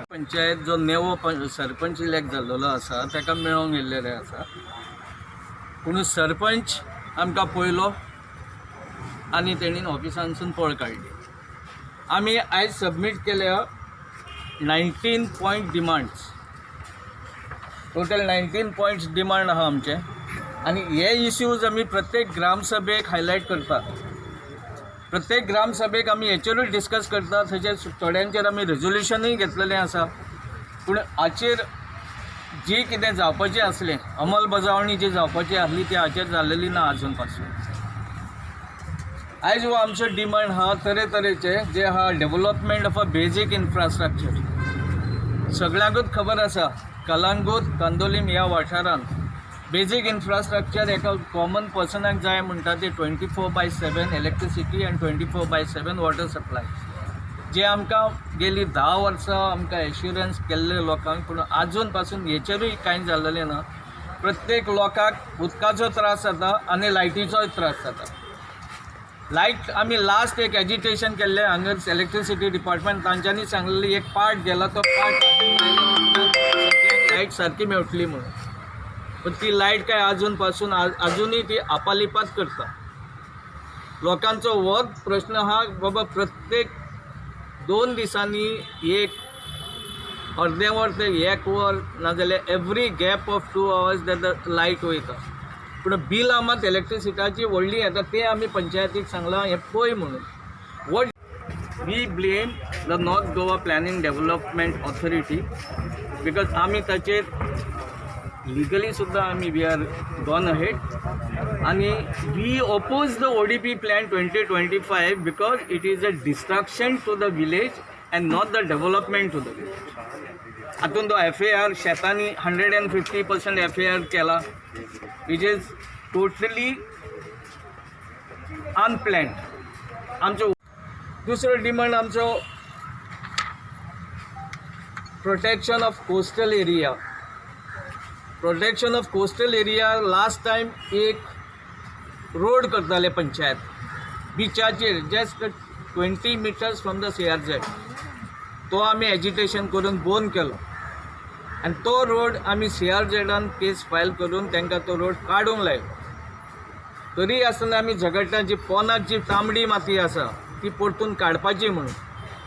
पंचायत जो नेवो सरपंच इलेक्ट जाल्लो आसा ताका मेळोंक येल्लेले आसा, पूण सरपंच आमकां पयलो आनी तेणीन ऑफिसांसून पळ काडली. आमी आयज सबमीट केल्या 19 point demands, total 19 points demand आहा आमचे. आनी हे इश्यूज आमी प्रत्येक ग्रामसभेक हायलायट करतात. प्रत्येक ग्रामसभेक आमी हेचेरूच डिस्कस करतात. तशेंच थोड्यांचेर आमी रेजोल्युशनूय घेतलेलें आसा. पूण हाचेर जी कितें जावपाचें आसलें, अंमलबजावणी जी जावपाची आसली ती हाचेर जाल्लेली ना आजून पासून. आयज हो आमचो डिमांड आहा तरेतरेचे, जे आहा development of a basic infrastructure. सगळ्यांकूच खबर आसा कलांगूट कांदोलीम ह्या वाठारांत बेजीक इन्फ्रास्ट्रक्चर एका कॉमन पर्सनाक जाय म्हणटा ते 24/7 इलेक्ट्रिसिटी आनी 24/7 वॉटर सप्लाय, जे आमकां गेली 10 वर्सां आमकां एश्युरन्स केल्ले लोकांक, पूण आजून पासून हेचेरूय कांय जाल्लेलें ना. प्रत्येक लोकांक उदकाचो त्रास जाता आनी लायटीचोय त्रास जाता. लायट आमी लास्ट एक एजिटेशन केल्लें हांगर इलेक्ट्रिसिटी डिपार्टमेंट, तांच्यांनी सांगलेली एक पार्ट गेला तो पार्ट लायट सारकी मेळटली म्हणून. पण ती लायट काय आजून पासून अजूनही ती आपालिपात करता. लोकांचो हो प्रश्न हा बाबा, प्रत्येक 2 दिसांनी एक अर्दें वर ते 1 वर नाजाल्यार every gap of 2 hours light वयता. पूण बील मात इलेक्ट्रिसिटीची व्हडली येता, ते आमी पंचायतीक सांगलां हें पळय म्हणून. What we blame the North Goa planning development authority, because आमी ताचेर लीगली सुद्धा आमी वी आर गॉन अहेड आणि we oppose the ODP plan 2025 because it is a destruction to the village and not the development to the village. हातून तो FAR शेतांनी 150% FAR केला, which is totally unplanned. आमचो दुसरो demand आमचो protection of coastal area. Protection of coastal area last time एक road करताले पंचायत बिचाचेर, just 20 meters from the CRZ. तो आमी एजिटेशन करून बंद केलो आनी तो रोड आमी CRZान केस फायल करून तांकां तो रोड काडूंक लायलो. तरी आसतना आमी झगडटा जी पोनाक जी तांबडी माती आसा ती परतून काडपाची म्हणून.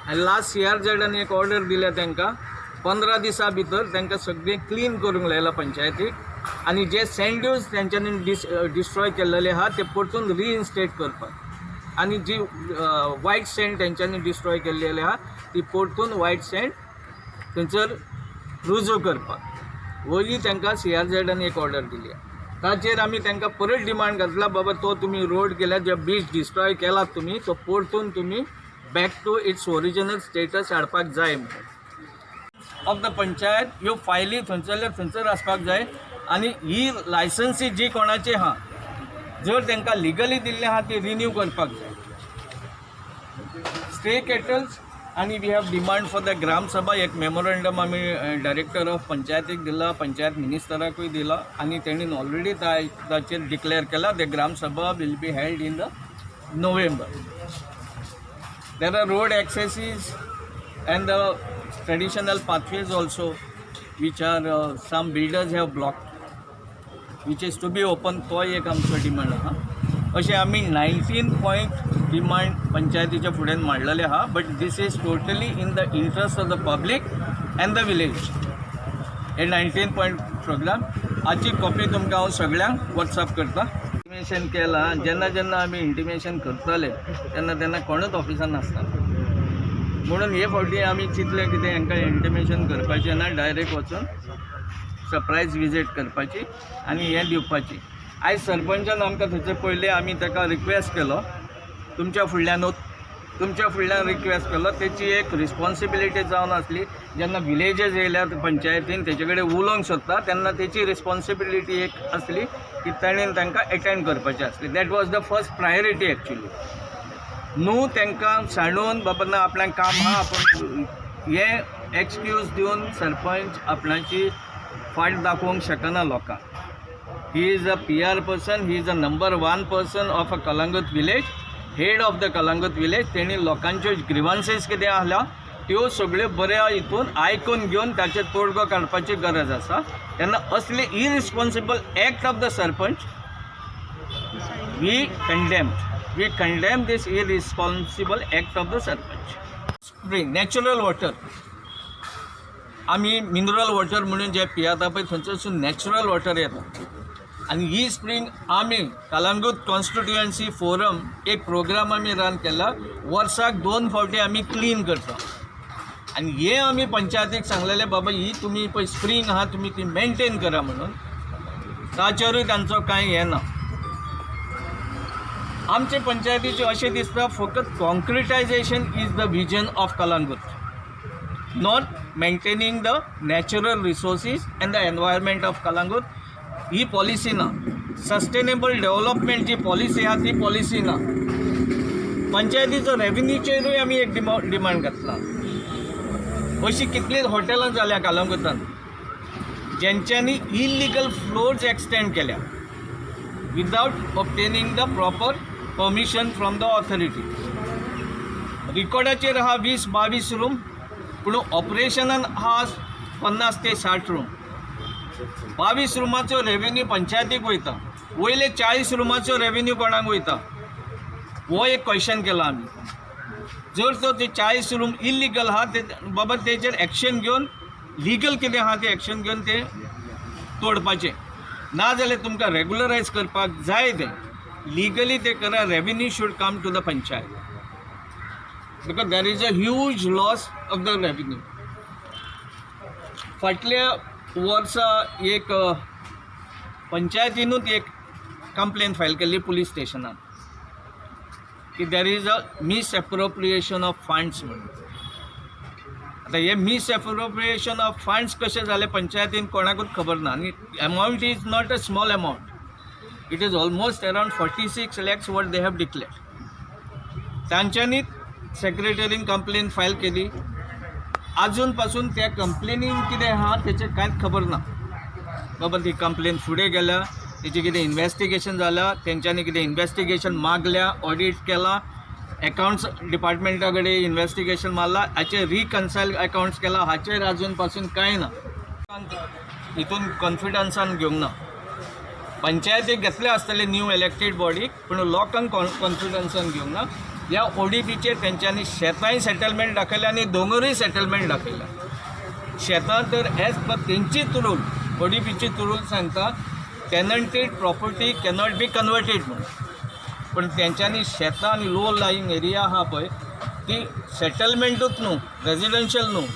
आनी लास्ट CRZान एक ऑर्डर दिल्या तांकां 15 दिसां भितर तांकां सगळें क्लीन करूंक लायला पंचायतीक. आनी जे सँड ड्यूज तेंच्यांनी डिस्ट्रॉय केल्लेले आहा ते परतून रिइन्स्टेट करपाक, आनी जी व्हायट सँड तेंच्यांनी डिस्ट्रॉय केल्लेली आहा ती परतून व्हायट सँड थंयसर रुजू करपाक. वयली तांकां CRZान एक ऑर्डर दिली. ताचेर आमी तांकां परत डिमांड घातला, बाबा तो तुमी रोड केला, जे बीच डिस्ट्रॉय केलात तुमी, तो परतून तुमी back to its original status हाडपाक जाय म्हणून. ऑफ द पंचायत ह्यो फायली थंयसर आसपाक जाय. आनी ही लायसन्सी जी कोणाची आहा, जर तांकां लिगली दिल्ली आहा ती रिन्यू करपाक जाय. स्टे केटल्स आनी we have demand for the gram sabha. एक मेमोरंडम आमी डायरेक्टर ऑफ पंचायतीक दिला, पंचायत मिनिस्टराकूय दिला, आनी तेणीन ऑलरेडी ताचेर डिक्लेअर केला the gram sabha will be held in the November. There are road accesses and the traditional pathways also, which are some builders have blocked, which is to be open. तो एक आमचो demand आहा. अशें आमी 19 point demand पंचायतीच्या फुड्यान मांडलेले आहा. But this is totally in the interest of the public and the village. हे 19 पॉयंट प्रोग्राम हाची कॉपी तुमकां हांव सगळ्यांक WhatsApp करता. इंटिमेशन केलां, जेन्ना आमी इंटिमेशन करताले तेन्ना कोणूच ऑफिसान नासता. म्हणून हे फावटी आमी चिंतलें कितें हांकां इंटिमेशन करपाचें ना, डायरेक्ट वचून सरप्रायज विजीट करपाची आनी हें दिवपाची. आयज सरपंचान आमकां थंयसर पयलें आमी ताका रिक्वेस्ट केलो, तुमच्या फुडल्यान रिक्वेस्ट केलो. तेची एक रिस्पॉन्सिबिलिटी जावन आसली, जेन्ना विलेजीस येयल्या पंचायतीन तेचे कडेन उलोवंक सोदता तेन्ना तेची रिस्पॉन्सिबिलिटी एक आसली की ताणें तांकां अटेंड करपाचें आसली. That was the first priority actually. न्हू तांकां सांडून बाबा ना आपल्याक काम आहा, आपूण हे एक्सक्यूज दिवन सरपंच आपणाची फाट दाखोवंक शकना लोकांक. He is a PR person. He is a number 1 person of a Kalangut village, head of the Kalangut village. तेणी लोकांच्यो ग्रीवांसेस कितें आसल्या त्यो सगळ्यो बऱ्या हितून आयकून घेवन ताचे तोडगो काडपाची गरज आसा. तेन्ना असले irresponsible act of the sarpanch we condemn this irresponsible act of the sarpanch. Spring natural water, आमी मिनरल वॉटर म्हणून जे पियता पळय थंयसून नॅचरल वॉटर येता. आनी ही स्प्रिंग आमी कलंगूट कॉन्स्टिट्युएन्सी फोरम एक प्रोग्राम आमी रन केला. वर्साक 2 फावटी आमी क्लीन करता. आनी हे आमी पंचायतीक सांगलेले बाबा ही तुमी पळय स्प्रिंग आहा तुमी ती मेंटेन करा म्हणून. ताचेरूय तांचो कांय हें ना. आमचे पंचायतीचे अशें दिसता फकत concretization is the vision of Calangute, not maintaining the natural resources and the environment of Calangute. ही पॉलिसी ना. सस्टेनेबल डेव्हलपमेंट जी पॉलिसी आहा ती पॉलिसी ना. पंचायतीचो रेव्हेन्यूचेरूय आमी एक डिमांड घातला. अशी कितलींच हॉटेलां जाल्या कलंगूटान जेंच्यांनी इल्लिगल फ्लोर्स एक्सटेंड केल्या without obtaining the proper permission from the authority. रिकॉर्डाचेर आहा 20-22 रूम, पूण ऑपरेशनान आहा 50 ते 60 रूम. 22 रुमाचो रेव्हेन्यू पंचायतीक वयता. वयले 40 रुमाचो रेव्हेन्यू कोणाक वयता हो एक क्वेश्चन केला आमी. जर तो ते 40 रूम इल्लिगल आहा ते बाबा तेचेर एक्शन घेवन लिगल कितें आहा ते एक्शन घेवन ते तोडपाचें. नाजाल्यार तुमकां रेग्युलरायज करपाक जाय तें लिगली ते करा. Revenue should come to the panchayat because there is a huge loss of the revenue. फाटल्या वर्सा एक पंचायतीनूच एक कंप्लेन फायल केल्ली पुलीस स्टेशनान की there is a misappropriation of funds म्हणून. आता हे मिसएप्रोप्रिएशन ऑफ फंड्स कशें जालें पंचायतीन कोणाकूच खबर ना. आनी amount is not a small amount. It is almost around 46 lakhs what they have declared. तांच्यांनी सेक्रेटरीन कंप्लेन फायल केली. अजून पासून त्या कंप्लेनीन कितें आहा तेचें कांयच खबर ना. बाबा ती कंप्लेन फुडें गेल्या, तेचें कितें इन्वेस्टिगेशन जालां, तेंच्यांनी कितें इन्वेस्टिगेशन मागल्या, ऑडिट केला, अकाउंट्स डिपार्टमेंटा कडेन इन्वेस्टिगेशन मारला, हाचे रिकन्सायल अकाउंट्स केला, हाचेर अजून पासून कांय ना. हितून कॉन्फिडन्सान घेवंक ना. पंचायतीक घेतले आसतले न्यू इलेक्टेड बॉडीक, पूण लोकांक कॉन्फिडन्सान घेवंक ना. ह्या ओडीपीचेर तेंच्यांनी शेतांय सेटलमेंट दाखयल्या आनी दोंगरूय सेटलमेंट दाखयल्या. शेतां तर एज पर तेंचीच रूल ओडीपीचीच रूल सांगता टेनंटेड प्रॉपर्टी कॅनॉट बी कन्वर्टेड म्हणून. पण तेंच्यांनी शेतां आनी लो लायिंग एरिया आहा पळय ती सेटलमेंटूच न्हू, रेजिडेन्शियल न्हू,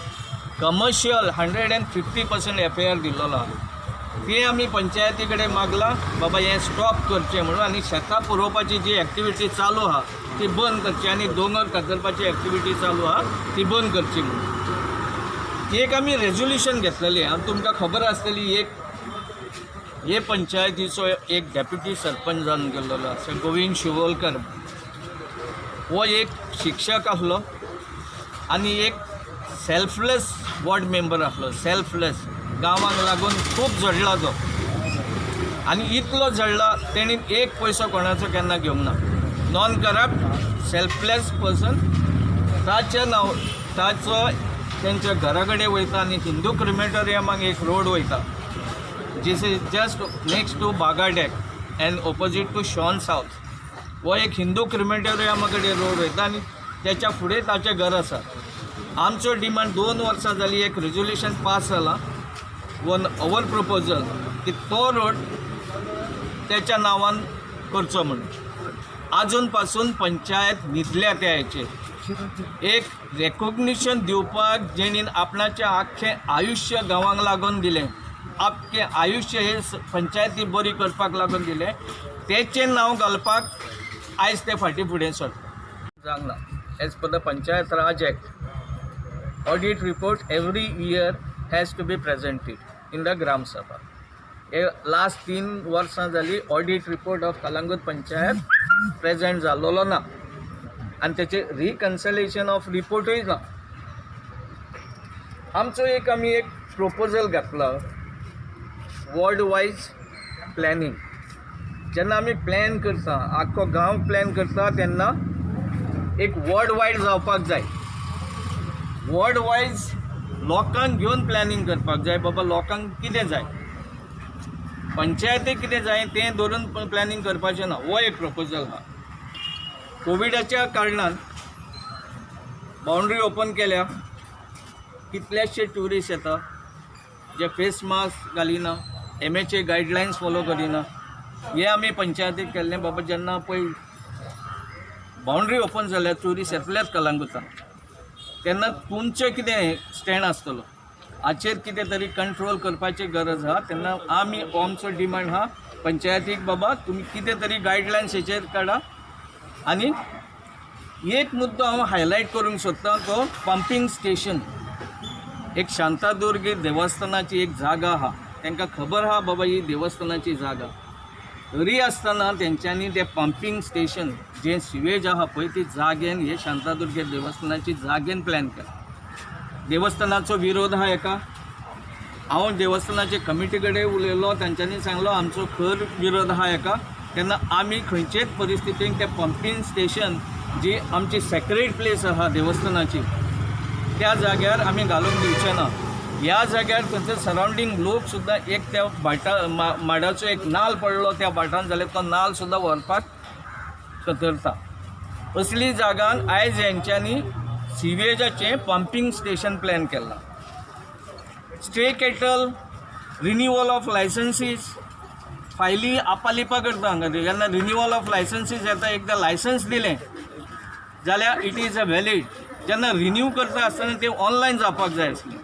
कमर्शियल 150% FAR दिल्लो आहा. ती आमी पंचायती कडेन मागला बाबा हें स्टॉप करचें म्हणून. आनी शेतां पुरोवपाची जी एक्टिविटी चालू आहा ती बंद करची आनी दोंगर कातरपाची एक्टिविटी चालू आहा ती बंद करची म्हणून. एक आमी रेजोल्युशन घेतलेली. आनी तुमकां खबर आसतली हे पंचायतीचो एक डेप्युटी सरपंच जावन गेल्लो आसा गोविंद शिवोलकर. हो एक शिक्षक आसलो आनी एक सेल्फलेस वॉर्ड मेंबर आसलो. सेल्फलेस गांवांक लागून खूब झडला तो. आनी इतलो झडला तेणी एक पयसो कोणाचो केन्ना घेवंक ना. Non corrupt selfless person. ताचो तेंच्या घरा कडेन वयता आनी हिंदू क्रिमेटोरियमाक एक रोड वयता जीस इज जस्ट नेक्स्ट टू बागा डेक एंड ऑपोजीट टू शॉन्स हावस. हो एक हिंदू क्रिमेटोरियमा कडेन रोड वयता आनी त्याच्या फुडें ताचें घर आसा. आमचो डिमांड 2 वर्सां जाली. एक रेजोल्युशन पास जाला वन अवर प्रपोजल की तो रोड त्याच्या नांवान करचो म्हणून. अजून पासून पंचायत न्हिदल्या त्या हेचेर. एक रेकॉग्निशन दिवपाक जेणीन आपणाचें आख्खें आयुश्य गांवांक लागून दिलें, आख्खें आयुश्य हे पंचायती बरी करपाक लागून दिलें, तेचें नांव घालपाक आयज ते फाटीं फुडें सरता. जावंक ना. As per the panchayat raj act audit report every year has to be presented in the gram sabha. हे लास्ट 3 वर्सां जाली audit report of Calangute panchayat present जाल्लो ना आनी तेचे रिकन्सलेशन ऑफ रिपोर्टूय ना. आमचो आमी एक प्रोपोजल घातला वॉर्ड वायज प्लॅनिंग. जेन्ना आमी प्लॅन करता, आख्खो गांव प्लॅन करता तेन्ना एक वर्ल्ड वायड जावपाक जाय. वर्ल्ड वायज लोकांक घेवन प्लॅनिंग करपाक जाय. बाबा लोकांक कितें जाय, पंचायतीक कितें जाय तें धरून प्लॅनिंग करपाचें ना. हो एक प्रपोजल आहा. कोविडाच्या कारणान बाउंड्री ओपन केल्या, कितलेशे ट्युरिस्ट येता जे फेस मास्क घालिना, MHA गायडलायन्स फॉलो करिना. हे आमी पंचायतीक केल्लें. बाबा जेन्ना पळय बाउंड्री ओपन जाल्यार ट्युरिस्ट येतलेच कलंगुटान, तेन्ना तुमचें कितें स्टँड आसतलो, हाचेर कितें तरी कंट्रोल करपाची गरज आहा. तेन्ना आमी आमचो डिमांड आहा पंचायतीक, बाबा तुमी कितें तरी गायडलायन्स हेचेर काडा. आनी एक मुद्दो हांव हायलायट करूंक सोदतां, तो पंपींग स्टेशन. एक शांतादुर्ग देवस्थानाची एक जागा आहा, तांकां खबर आहा बाबा ही देवस्थानाची जागा. तरी आसतना तेंच्यांनी तें पंपींग स्टेशन जें सिवेज आहा पळय ती जागेन, हे शांतादुर्ग देवस्थानाची जागेन प्लॅन केला. देवस्थानाचो विरोध आहा हेका. हांव देवस्थानाचे कमिटी कडेन उलयलो, तांच्यांनी सांगलो आमचो खर विरोध आहा हेका. तेन्ना आमी खंयचेच परिस्थितीन तें पंपींग स्टेशन जी आमची सेक्रेट प्लेस आहा देवस्थानाची, त्या जाग्यार आमी घालूंक दिवचे ना. ह्या जाग्यार खंयचो सरावंडींग लोक सुद्दां एक त्या भाटा माडाचो एक नाल पडलो त्या भाटान जाल्यार तो नाल सुद्दां व्हरपाक कतरता. असली जागान आयज हेंच्यांनी सिवेजाचें पंपींग स्टेशन प्लॅन केलां. स्टे कॅटल, रिन्यूवल ऑफ लायसन्सीस, फायली आपालिपा करता हांगा. जेन्ना रिन्यूवल ऑफ लायसन्सीस येता, एकदां लायसन्स दिलें जाल्यार इट इज अ वॅलीड. जेन्ना रिन्यू करता आसतना तें ऑनलायन जावपाक जाय आसलें.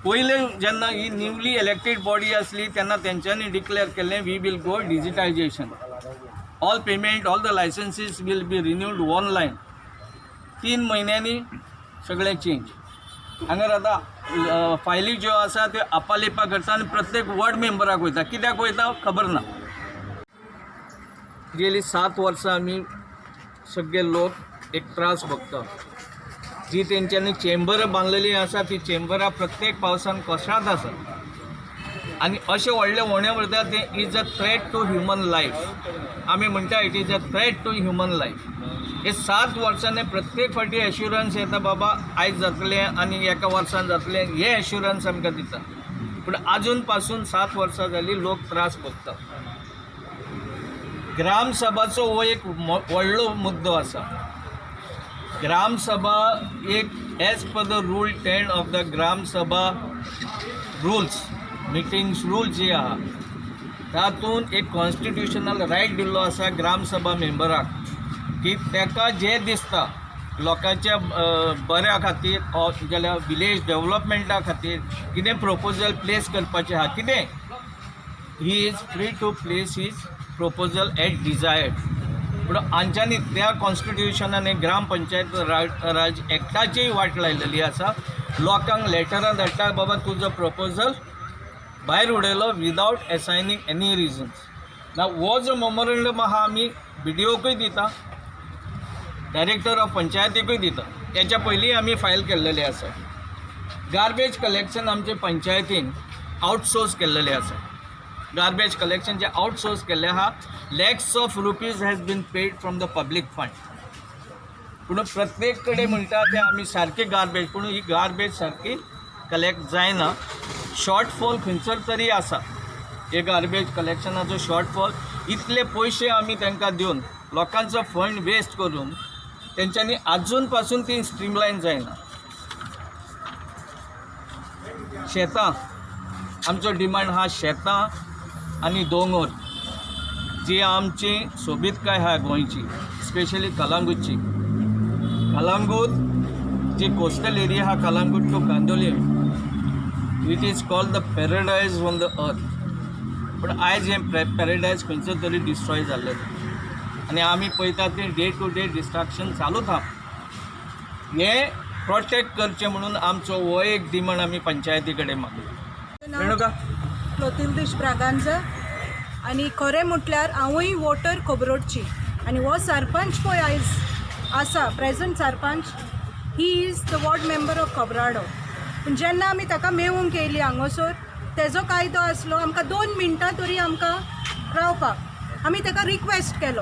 पयलें जेन्ना ही न्यूली इलेक्टेड बॉडी आसली तेन्ना तेंच्यांनी डिक्लेअर केल्लें we will go digitization. All payment, all the licences will be renewed online. 3 म्हयन्यांनी सगळें चेंज. हांगर आतां फायली ज्यो आसा त्यो आपालिपा करता आनी प्रत्येक वॉर्ड मेंबराक वयता. कित्याक वयता खबर ना. गेली 7 वर्सां आमी सगळे लोक एक त्रास भोगता. जी तेंच्यांनी चेंबर बांदलेली आसा ती चेंबरां प्रत्येक पावसान कोसळत आसा. आनी अशें व्हडलें उणें उरता तें is a threat to human life. आमी म्हणटा it is a threat to human life. हे 7 वर्सांनी प्रत्येक फावटी एश्युरन्स येता बाबा आयज जातलें आनी एका वर्सान जातलें, हे एश्युरन्स आमकां दिता. पूण आजून पासून 7 वर्सां जालीं लोक त्रास भोगता. ग्राम सभाचो हो एक व्हडलो मुद्दो आसा. ग्राम सभा एक as per the rule 10 of the gram sabha rules, meetings rule जे आहा तातूंत एक कॉन्स्टिट्युशनल रायट दिल्लो आसा ग्राम सभा मेंबराक की ताका जें दिसता लोकांच्या बऱ्या खातीर जाल्यार विलेज डेव्हलपमेंटा खातीर कितें प्रपोजल प्लेस करपाचें आहा, कितें he is free to place his proposal at desired. पूण हांच्यांनी त्या कॉन्स्टिट्युशनान ग्रामपंचायत राज एक्टाचीय वाट लायलेली आसा. लोकांक लेटरां धाडटा बाबा तुजो प्रपोजल भायर उडयलो विदावट एसायनींग एनी रिजन्स. ना हो जो मेमोरंडम आहा आमी BDOकूय दिता, डायरेक्टर ऑफ पंचायतीकूय दिता. तेच्या पयलीं आमी फायल केल्लेले आसा. गार्बेज कलेक्शन आमचे पंचायतीन आउटसोर्स केल्लेले आसा. गार्बेज कलेक्शन जे आउटसोर्स केल्लें आहा, lakhs of rupees has been paid from the public fund. पूण प्रत्येक कडेन म्हणटा ते आमी सारकी गार्बेज, पूण ही गार्बेज सारकी कलेक्ट जायना. शॉर्टफॉल खंयसर तरी आसा. हे गार्बेज कलेक्शनाचो शॉर्टफॉल. इतले पयशे आमी तांकां दिवन लोकांचो फंड वेस्ट करून तेंच्यांनी आजून पासून ती स्ट्रीमलायन जायना. शेतां आमचो डिमांड आहा, शेतां आनी दोंगर जी आमची सोबीतकाय आहा गोंयची, स्पेशली कलंगूटची. कलंगूट जी कोस्टल एरिया आहा, Calangute to Candolim, it is called the paradise on the earth. पूण आयज हें पॅराडायज खंयचो तरी डिस्ट्रॉय जाल्लें आनी आमी पळयतात तें डे टू डे डिस्ट्रक्शन चालूच आहा. हें प्रोटेक्ट करचें म्हणून आमचो हो एक डिमांड आमी पंचायती कडेन मागयला. रेणुका क्लोतिल्दीश ब्रागांजा आनी खरें म्हटल्यार हांवूय वोटर खबरोडची आनी हो सरपंच पळय आयज आसा present sarpanch, he is the ward member of Khobrawado. पूण जेन्ना आमी ताका मेळूंक येयली हांगासर तेजो कायदो आसलो आमकां 2 मिनटां तरी आमकां रावपाक आमी ताका रिक्वेस्ट केलो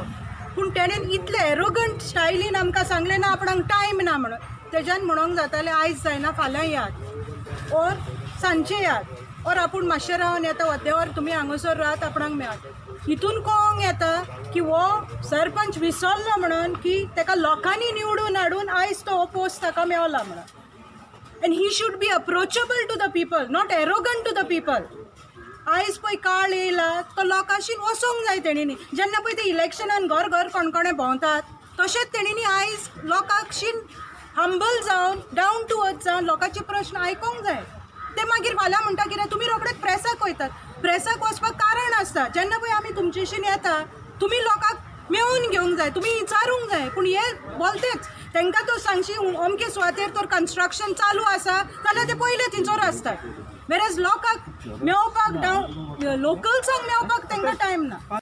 पूण तेणेन इतले एरोगंट स्टायलीन आमकां सांगलें ना आपणाक टायम ना म्हणून तेज्यान म्हणोंक जातालें आयज जायना फाल्यां यात ओर सांजचे यात ओर आपूण मातशें रावन येता वद्देवर तुमी हांगासर रात आपणाक मेळात हितून कळोंक येता की हो सरपंच विसरलो म्हणून की ताका लोकांनी निवडून हाडून आयज तो हो पोस्ट ताका मेळला म्हणून and he should be approachable to the people, not arrogant to the people. आयज पळय काळ येयला तो लोकांशी वचोंक जाय तेणींनी जेन्ना पळय ते इलेक्शनान घर घर कोणकोणे भोंवतात तशेंच तेणींनी आयज लोकांशी हंबल जावन डावन टू अर्थ जावन लोकांचे प्रश्न आयकोंक जाय ते मागीर फाल्यां म्हणटा कितें तुमी रोखडेच प्रेसाक वयतात प्रेसाक वचपाक कारण आसता जेन्ना पळय आमी तुमचेशीन येता तुमी लोकांक मेळून घेवंक जाय तुमी विचारूंक जाय पूण हे बोलतेच तांकां तो सांगशी अमके सुवातेर तर कन्स्ट्रक्शन चालू आसा जाल्यार ते पयले थंयसर आसतात वेरएज लोकांक मेळपाक लोकल्सांक मेळपाक तांकां टायम ना